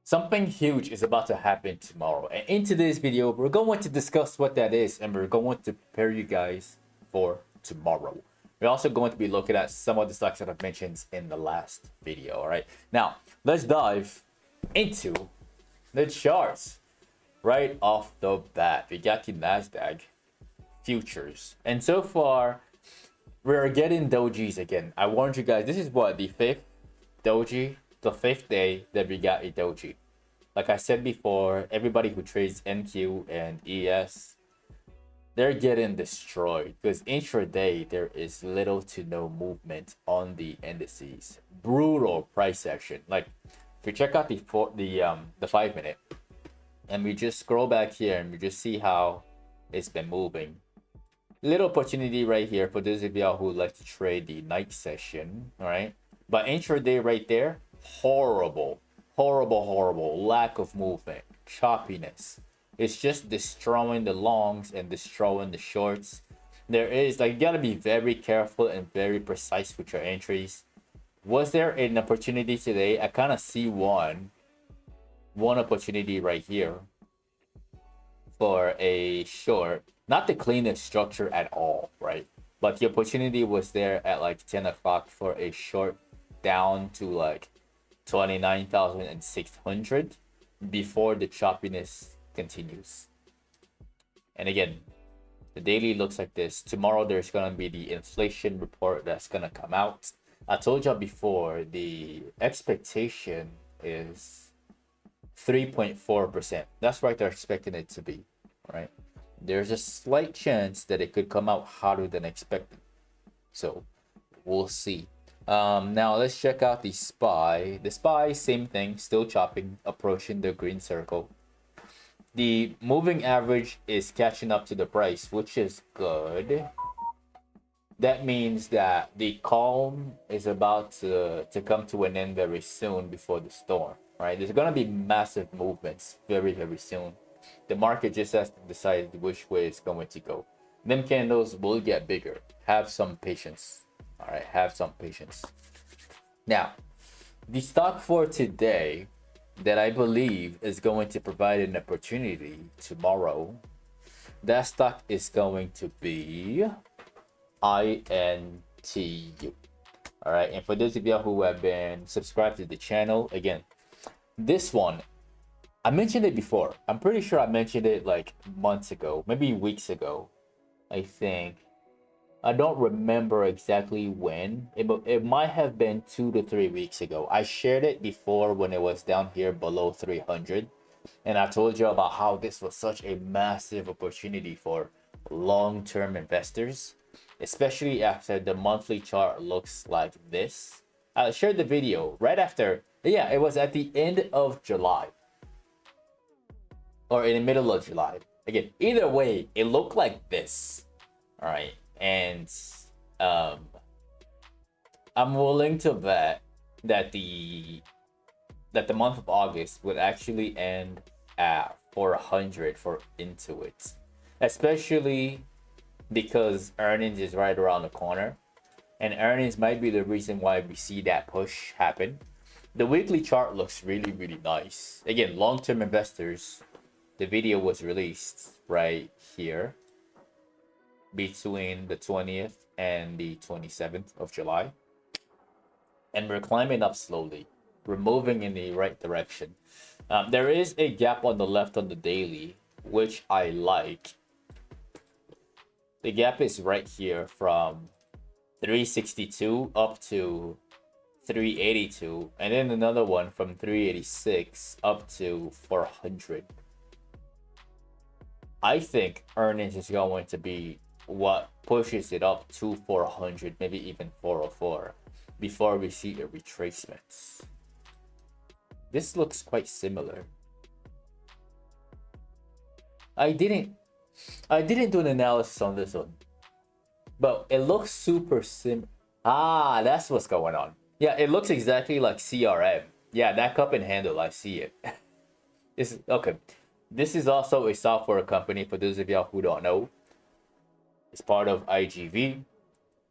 Something huge is about to happen tomorrow. And in today's video, we're going to discuss what that is and we're going to prepare you guys for tomorrow. We're also going to be looking at some of the stocks that I've mentioned in the last video. All right. Now, let's dive into the charts right off the bat. We got the NASDAQ futures. And so far, we're getting dojis again. I warned you guys, this is what, the fifth doji, the fifth day that we got a doji. Like I said before, everybody who trades NQ and ES, they're getting destroyed because intraday there is little to no movement on the indices. Brutal price action. Like if you check out the 5-minute, and we just scroll back here and we just see how it's been moving. Little opportunity right here for those of y'all who like to trade the night session, all right? But intraday right there, horrible lack of movement, choppiness. It's just destroying the longs and destroying the shorts. There is, like, you gotta be very careful and very precise with your entries. Was there an opportunity today? I kind of see one opportunity right here for a short. Not the cleanest structure at all, right? But the opportunity was there at like 10 o'clock for a short down to like 29,600 before the choppiness continues. And again, the daily looks like this. Tomorrow there's gonna be the inflation report that's gonna come out. I told y'all before, the expectation is 3.4%. That's what they're expecting it to be, right? There's a slight chance that it could come out hotter than expected. So we'll see. Now let's check out the SPY. The SPY, same thing, still chopping, approaching the green circle. The moving average is catching up to the price, which is good. That means that the calm is about to come to an end very soon before the storm, right? There's going to be massive movements very soon. The market just has to decide which way it's going to go. Them candles will get bigger. Have some patience. All right, have some patience. Now, the stock for today that I believe is going to provide an opportunity tomorrow, that stock is going to be INTU. All right, and for those of you who have been subscribed to the channel, again, this one, I mentioned it before. I'm pretty sure I mentioned it like months ago, maybe weeks ago, I think. I don't remember exactly when. It might have been 2 to 3 weeks ago. I shared it before when it was down here below 300. And I told you about how this was such a massive opportunity for long-term investors, especially after the monthly chart looks like this. I shared the video right after. Yeah, it was at the end of July. Or in the middle of July. Again, either way, it looked like this. All right. And I'm willing to bet that the month of August would actually end at 400 for Intuit, especially because earnings is right around the corner, and earnings might be the reason why we see that push happen. The weekly chart looks really nice. Again, long-term investors, the video was released right here between the 20th and the 27th of July. And we're climbing up slowly. We're moving in the right direction. There is a gap on the left on the daily, which I like. The gap is right here from 362 up to 382. And then another one from 386 up to 400. I think earnings is going to be what pushes it up to 400, maybe even 404 before we see a retracement. This looks quite similar. I didn't do an analysis on this one, but it looks super that's what's going on. Yeah, it looks exactly like CRM. Yeah, that cup and handle, I see it. This okay. This is also a software company for those of y'all who don't know. It's part of IGV.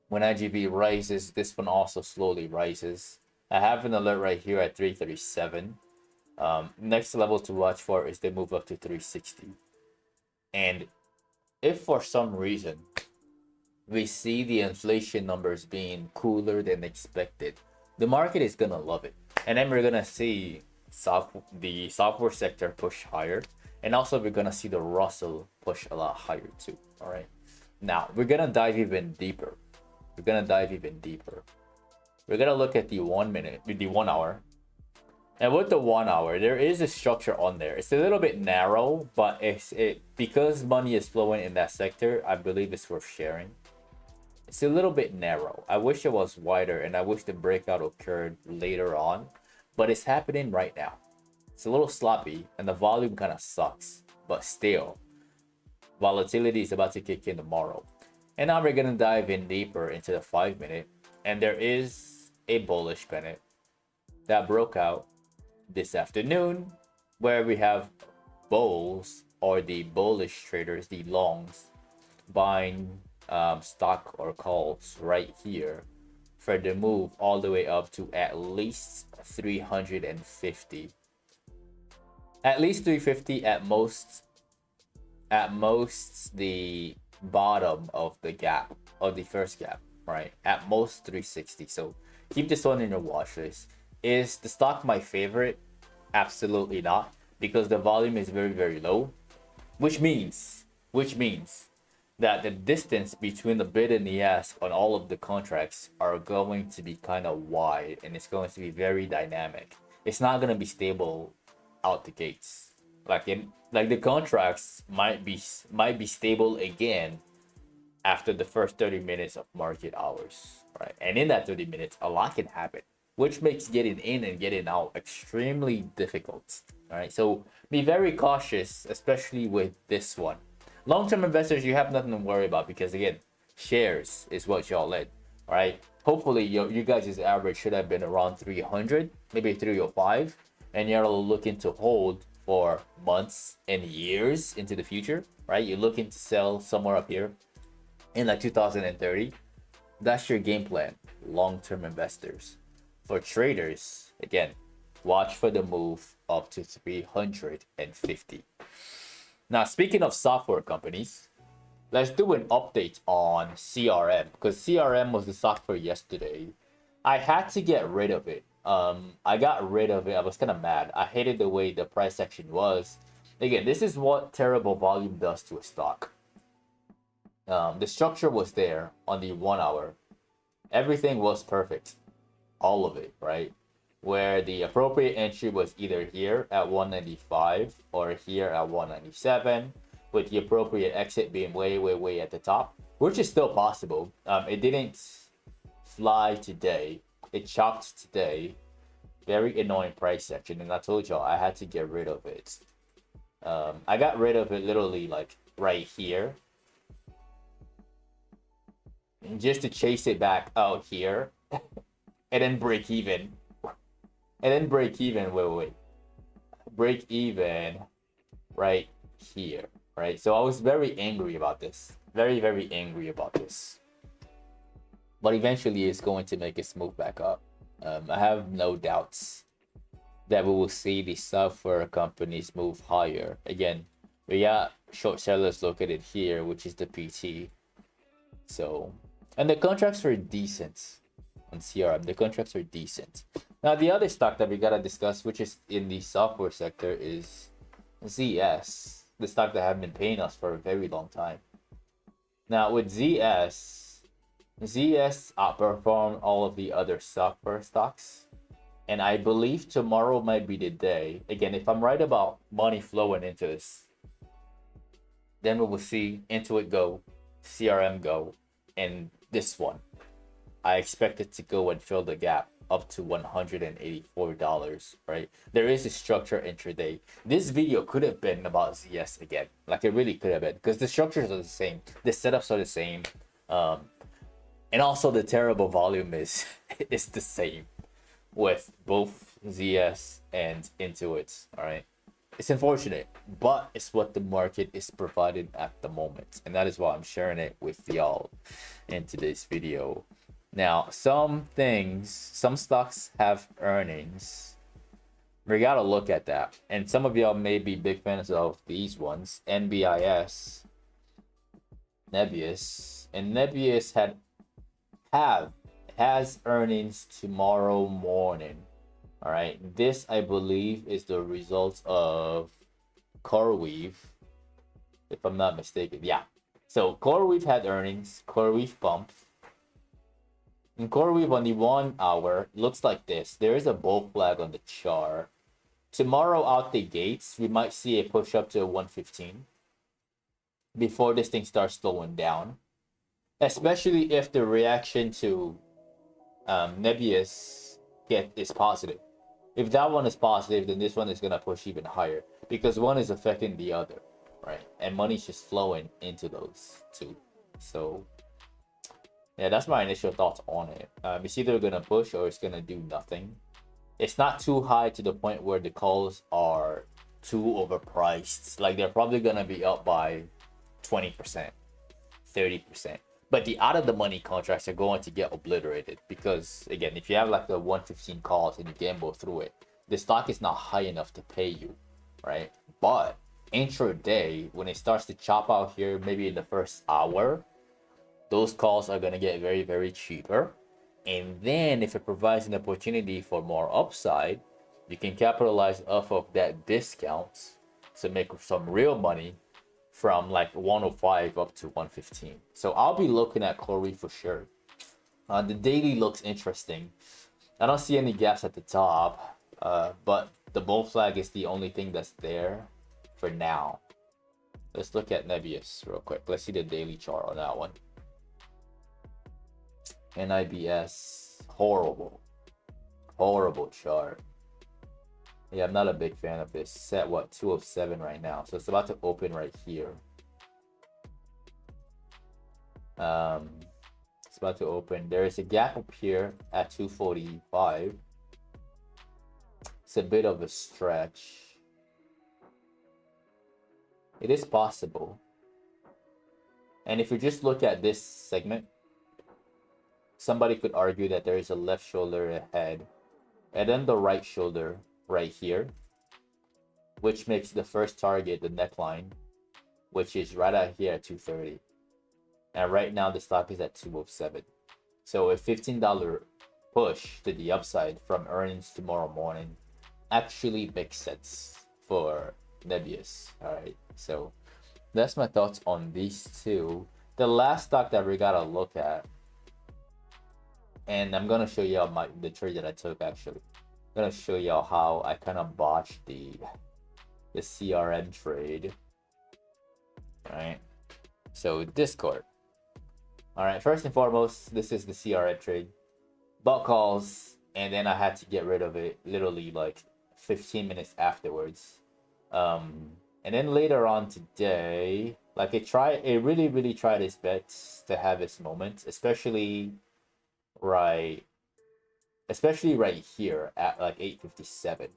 When IGV rises, this one also slowly rises. I have an alert right here at 337. Next level to watch for is the move up to 360. And if for some reason we see the inflation numbers being cooler than expected, the market is gonna love it. And then we're gonna see the software sector push higher. And also we're gonna see the Russell push a lot higher too. All right. Now we're gonna dive even deeper. We're gonna dive even deeper. We're gonna look at the 1 minute, the 1 hour. And with the 1 hour, there is a structure on there. It's a little bit narrow, but because money is flowing in that sector, I believe it's worth sharing. It's a little bit narrow. I wish it was wider, and I wish the breakout occurred later on, but it's happening right now. It's a little sloppy, and the volume kind of sucks, but still, volatility is about to kick in tomorrow. And now we're gonna dive in deeper into the 5 minute, and there is a bullish pennant that broke out this afternoon, where we have bulls, or the bullish traders, the longs, buying stock or calls right here for the move all the way up to at least 350. At least 350, at most the bottom of the gap, of the first gap, right? At most 360. So keep this one in your watch list. Is the stock my favorite? Absolutely not, because the volume is very, very low, which means that the distance between the bid and the ask on all of the contracts are going to be kind of wide, and it's going to be very dynamic. It's not going to be stable out the gates. Like the contracts might be stable again after the first 30 minutes of market hours, right? And in that 30 minutes, a lot can happen, which makes getting in and getting out extremely difficult. All right, so be very cautious, especially with this one. Long-term investors, you have nothing to worry about, because again, shares is what y'all led. All right, hopefully you guys' average should have been around 300, maybe 305, and you're looking to hold for months and years into the future, right? You're looking to sell somewhere up here in like 2030. That's your game plan, long-term investors. For traders, again, watch for the move up to 350. Now, speaking of software companies, let's do an update on CRM, because CRM was the software yesterday. I had to get rid of it. I got rid of it. I was kind of mad. I hated the way the price action was. Again, this is what terrible volume does to a stock. The structure was there on the 1 hour. Everything was perfect. All of it, right? Where the appropriate entry was either here at 195 or here at 197, with the appropriate exit being way, way, way at the top, which is still possible. It didn't fly today. It chopped today. Very annoying price action, and I told y'all I had to get rid of it. I got rid of it literally like right here, and just to chase it back out here, and then break even. And then break even, wait. Break even right here, right? So I was very angry about this. Very, very angry about this. But eventually it's going to make its move back up. I have no doubts that we will see the software companies move higher. Again, we got short sellers located here, which is the PT. So, and the contracts were decent on CRM. The contracts are decent. Now, the other stock that we gotta discuss, which is in the software sector, is ZS, the stock that have been paying us for a very long time. Now, with ZS outperformed all of the other software stocks, and I believe tomorrow might be the day. Again, if I'm right about money flowing into this, then we will see Intuit go, CRM go, and this one, I expect it to go and fill the gap up to $184, right? There is a structure intraday. This video could have been about ZS again. Like, it really could have been, because the structures are the same. The setups are the same. And also the terrible volume is the same with both ZS and Intuit, all right? It's unfortunate, but it's what the market is providing at the moment. And that is why I'm sharing it with y'all in today's video. Now, some stocks have earnings We gotta look at that. And some of y'all may be big fans of these ones. NBIS, Nebius. And Nebius has earnings tomorrow morning. All right. This, I believe, is the result of CoreWeave, if I'm not mistaken. Yeah. So CoreWeave had earnings. CoreWeave pumped. And CoreWeave on the 1 hour looks like this. There is a bull flag on the chart. Tomorrow out the gates, we might see a push up to 115 before this thing starts slowing down. Especially if the reaction to Nebius is positive. If that one is positive, then this one is gonna push even higher because one is affecting the other, right? And money's just flowing into those two. So yeah, that's my initial thoughts on it. It's either gonna push or it's gonna do nothing. It's not too high to the point where the calls are too overpriced. Like they're probably gonna be up by 20%, 30%. But the out of the money contracts are going to get obliterated because again, if you have like the 115 calls and you gamble through it, the stock is not high enough to pay you, right? But intraday, when it starts to chop out here, maybe in the first hour, those calls are gonna get very, very cheaper. And then if it provides an opportunity for more upside, you can capitalize off of that discount to make some real money from like 105 up to 115. So I'll be looking at CoreWeave for sure. The daily looks interesting. I don't see any gaps at the top, but the bull flag is the only thing that's there for now. Let's look at Nebius real quick. Let's see the daily chart on that one. NIBS, horrible chart. Yeah, I'm not a big fan of this. Set what, 207 right now, so it's about to open right here. It's about to open. There is a gap up here at 245. It's a bit of a stretch. It is possible. And if you just look at this segment, somebody could argue that there is a left shoulder ahead and then the right shoulder right here, which makes the first target the neckline, which is right out here at 230. And right now the stock is at 207. So a $15 push to the upside from earnings tomorrow morning actually makes sense for Nebius. All right, so that's my thoughts on these two. The last stock that we gotta look at, and I'm gonna show y'all the trade that I took actually. I'm gonna show y'all how I kind of botched the CRM trade. Right. So Discord. All right. First and foremost, this is the CRM trade. Bought calls, and then I had to get rid of it literally like 15 minutes afterwards. And then later on today, like it really tried its best to have its moment, especially right here at like 8:57,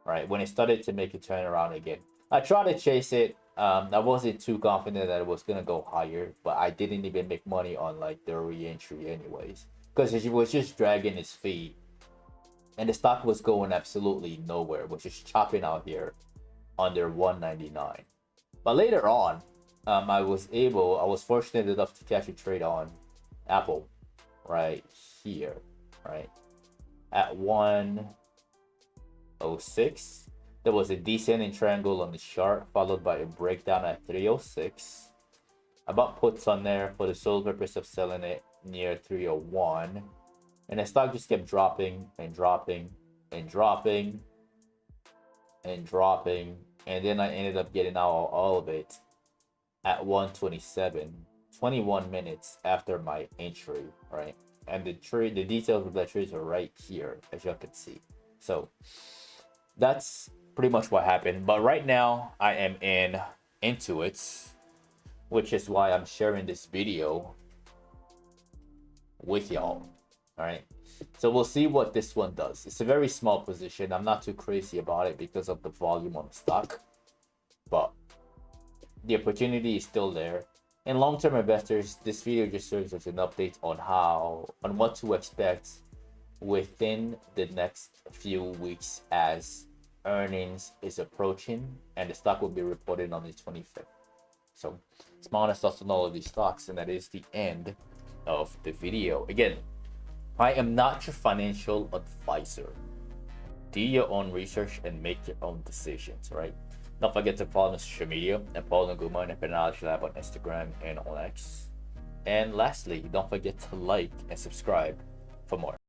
right when it started to make a turnaround again. I tried to chase it. I wasn't too confident that it was gonna go higher, but I didn't even make money on like the re-entry anyways, because it was just dragging its feet, and the stock was going absolutely nowhere, which is chopping out here under 199. But later on, I was fortunate enough to catch a trade on Apple right here, right at 106. There was a descending triangle on the chart, followed by a breakdown at 306. I bought puts on there for the sole purpose of selling it near 301, and the stock just kept dropping and dropping and dropping and dropping, and then I ended up getting out all of it at 127, 21 minutes after my entry, right? And the details of that trade are right here, as you can see. So that's pretty much what happened. But right now I am into it, which is why I'm sharing this video with y'all. All right, so we'll see what this one does. It's a very small position. I'm not too crazy about it because of the volume on the stock, but the opportunity is still there. And long-term investors, this video just serves as an update on what to expect within the next few weeks as earnings is approaching and the stock will be reported on the 25th. So small stocks and all of these stocks, and that is the end of the video. Again, I am not your financial advisor. Do your own research and make your own decisions, right? Don't forget to follow me on social media at Paul Nguma and Patternology Lab on Instagram and on X. And lastly, don't forget to like and subscribe for more.